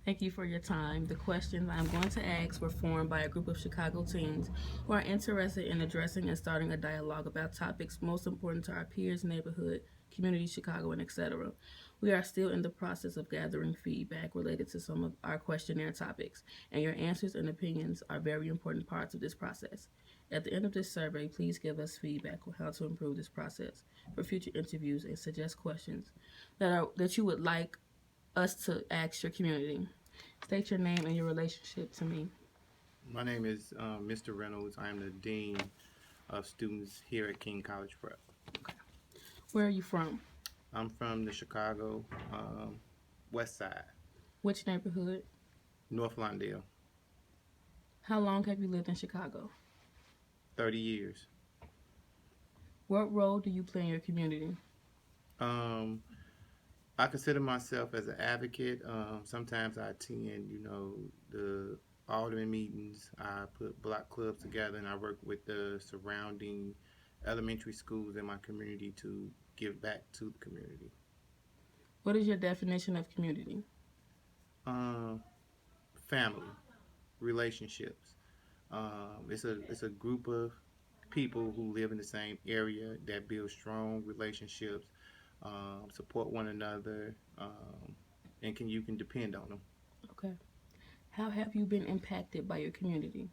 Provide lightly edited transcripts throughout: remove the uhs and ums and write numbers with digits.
Thank you for your time. The questions I'm going to ask were formed by a group of Chicago teens who are interested in addressing and starting a dialogue about topics most important to our peers, neighborhood, community, Chicago, and etc. We are still in the process of gathering feedback related to some of our questionnaire topics, and your answers and opinions are very important parts of this process. At the end of this survey, please give us feedback on how to improve this process for future interviews and suggest questions that you would like us to ask your community. State your name and your relationship to me. My name is Mr. Reynolds. I'm the Dean of Students here at King College Prep. Okay. Where are you from? I'm from the Chicago West Side, Which neighborhood? North Lawndale, How long have you lived in Chicago? 30 years. What role do you play in your community? Um, I consider myself as an advocate. Sometimes I attend, the alderman meetings. I put block clubs together, and I work with the surrounding elementary schools in my community to give back to the community. What is your definition of community? Um, Family, relationships. It's a group of people who live in the same area that build strong relationships, support one another, and you can depend on them. Okay. How have you been impacted by your community?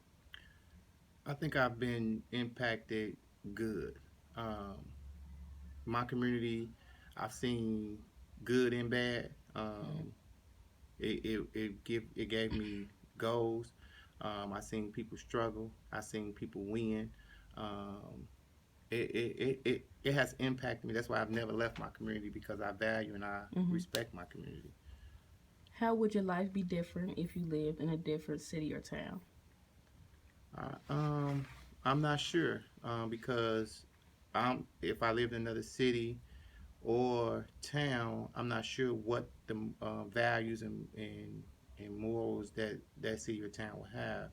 I think I've been impacted good. Um, my community, I've seen good and bad. It gave me goals. I seen people struggle. I seen people win. Um, it has impacted me. That's why I've never left my community because I value and I Mm-hmm. respect my community. How would your life be different if you lived in a different city or town? Uh, um, I'm not sure because if I lived in another city or town, I'm not sure what the values and morals that city or town will have.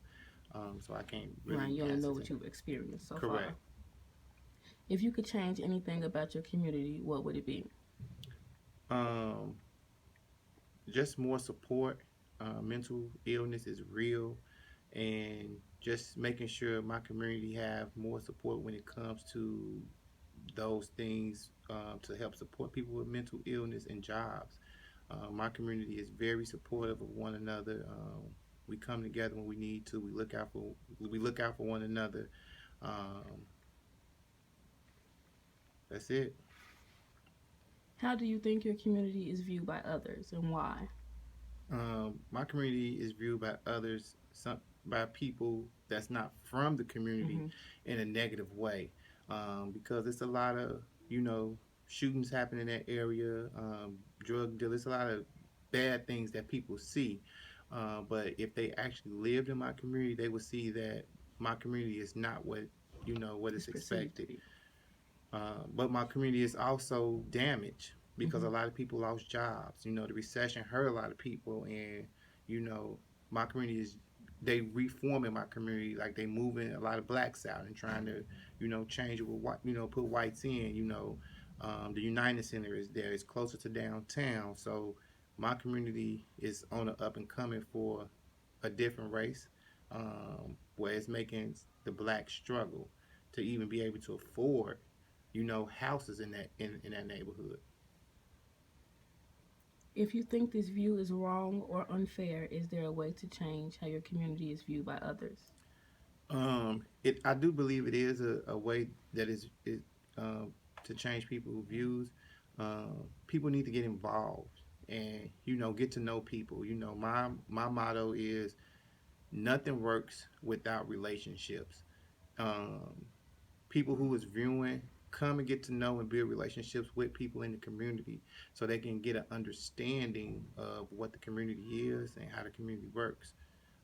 So I can't Right, really you only know answer to what that. you've experienced so far. Correct. If you could change anything about your community, what would it be? Um, just more support. Mental illness is real, and just making sure my community have more support when it comes to those things to help support people with mental illness and jobs. My community is very supportive of one another. We come together when we need to. We look out for one another. Um, that's it. How do you think your community is viewed by others and why? My community is viewed by others, by people that's not from the community, Mm-hmm. in a negative way, because it's a lot of you know shootings happen in that area, drug dealers, a lot of bad things that people see. But if they actually lived in my community, they would see that my community is not what is It's perceived to expected. be. But my community is also damaged because Mm-hmm. a lot of people lost jobs. The recession hurt a lot of people, and you know, my community is they reforming my community, like they moving a lot of blacks out and trying to, change it with white, put whites in. The United Center is there; it's closer to downtown, so my community is on the up and coming for a different race, where it's making the black struggle to even be able to afford houses in that neighborhood. If you think this view is wrong or unfair, is there a way to change how your community is viewed by others? I do believe it is a way that is um, to change people's views. People need to get involved and get to know people. My motto is nothing works without relationships. Um, People who is viewing come and get to know and build relationships with people in the community so they can get an understanding of what the community is and how the community works.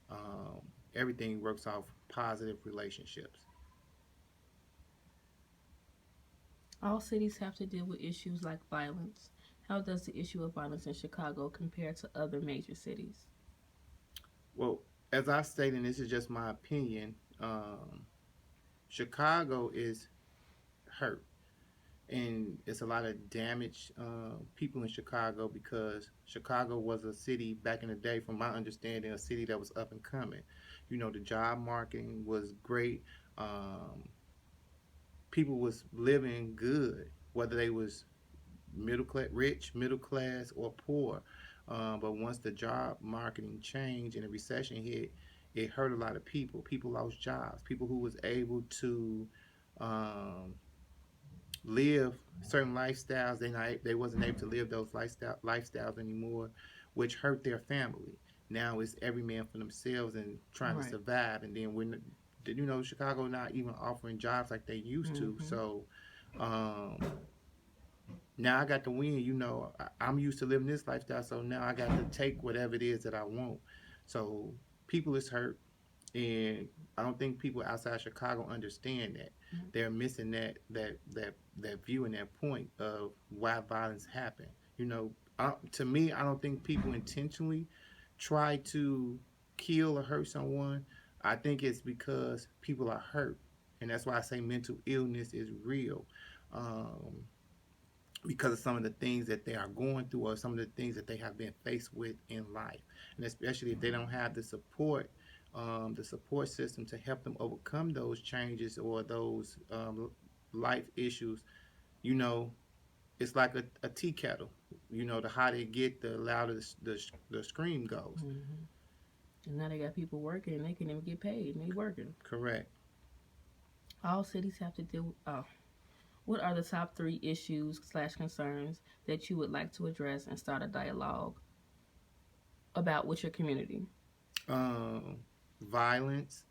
um, Everything works off positive relationships. All cities have to deal with issues like violence. How does the issue of violence in Chicago compare to other major cities? Well, as I stated, and this is just my opinion, Chicago is hurt, and it's a lot of damaged people in Chicago because Chicago was a city back in the day, from my understanding, a city that was up and coming. You know, the job market was great. Um, People was living good, whether they was middle class, rich, middle class, or poor. But once the job marketing changed and the recession hit, it hurt a lot of people. People lost jobs. People who was able to um, live certain lifestyles, they wasn't able to live those lifestyles anymore, which hurt their family. Now it's every man for themselves and trying to Right. survive. And then when Chicago not even offering jobs like they used to. Mm-hmm. So um, now I got to win. I'm used to living this lifestyle, so now I got to take whatever it is that I want. So people is hurt, and I don't think people outside Chicago understand that. They're missing that view and that point of why violence happened. To me, I don't think people intentionally try to kill or hurt someone. I think it's because people are hurt, and that's why I say mental illness is real. Um, because of some of the things that they are going through or some of the things that they have been faced with in life, and especially if they don't have the support system to help them overcome those changes or those life issues. you know it's like a tea kettle. The hotter it get, the louder the scream goes. Mm-hmm. And now they got people working and they can't even get paid and they working. Correct. All cities have to deal with. Oh, what are the top three issues/concerns that you would like to address and start a dialogue about with your community? um, Violence,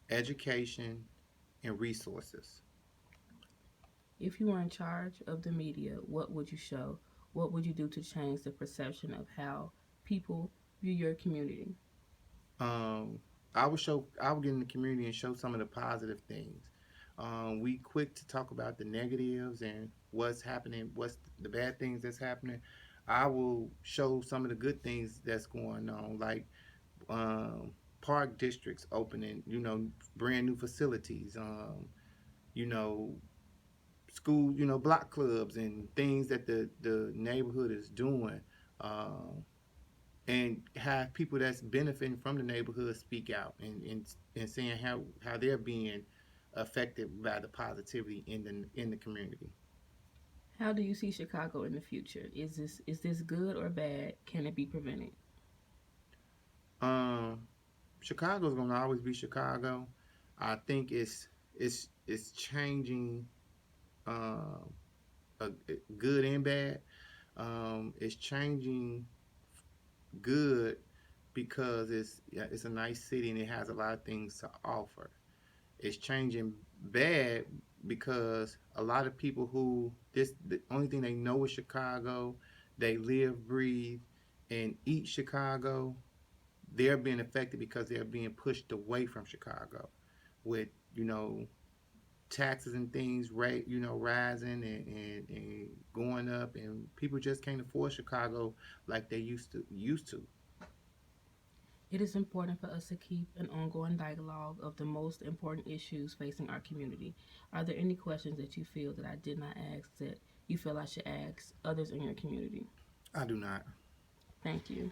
education, and resources. If you were in charge of the media, what would you show? What would you do to change the perception of how people view your community? um, I would get in the community and show some of the positive things. We quick to talk about the negatives and what's happening, what's the bad things that's happening. I will show some of the good things that's going on, like um, park districts opening, brand new facilities, you know, school, block clubs and things that the neighborhood is doing. Um, and have people that's benefiting from the neighborhood speak out and saying how they're being affected by the positivity in the community. How do you see Chicago in the future? Is this good or bad? Can it be prevented? Um, Chicago's gonna always be Chicago. I think it's changing, um, a, good and bad. It's changing good because it's a nice city and it has a lot of things to offer. It's changing bad because a lot of people who this the only thing they know is Chicago, they live, breathe, and eat Chicago. They're being affected because they're being pushed away from Chicago, with you know taxes and things rate rising and going up, and people just can't afford Chicago like they used to. It is important for us to keep an ongoing dialogue of the most important issues facing our community. Are there any questions that you feel that I did not ask that you feel I should ask others in your community? I do not. Thank you.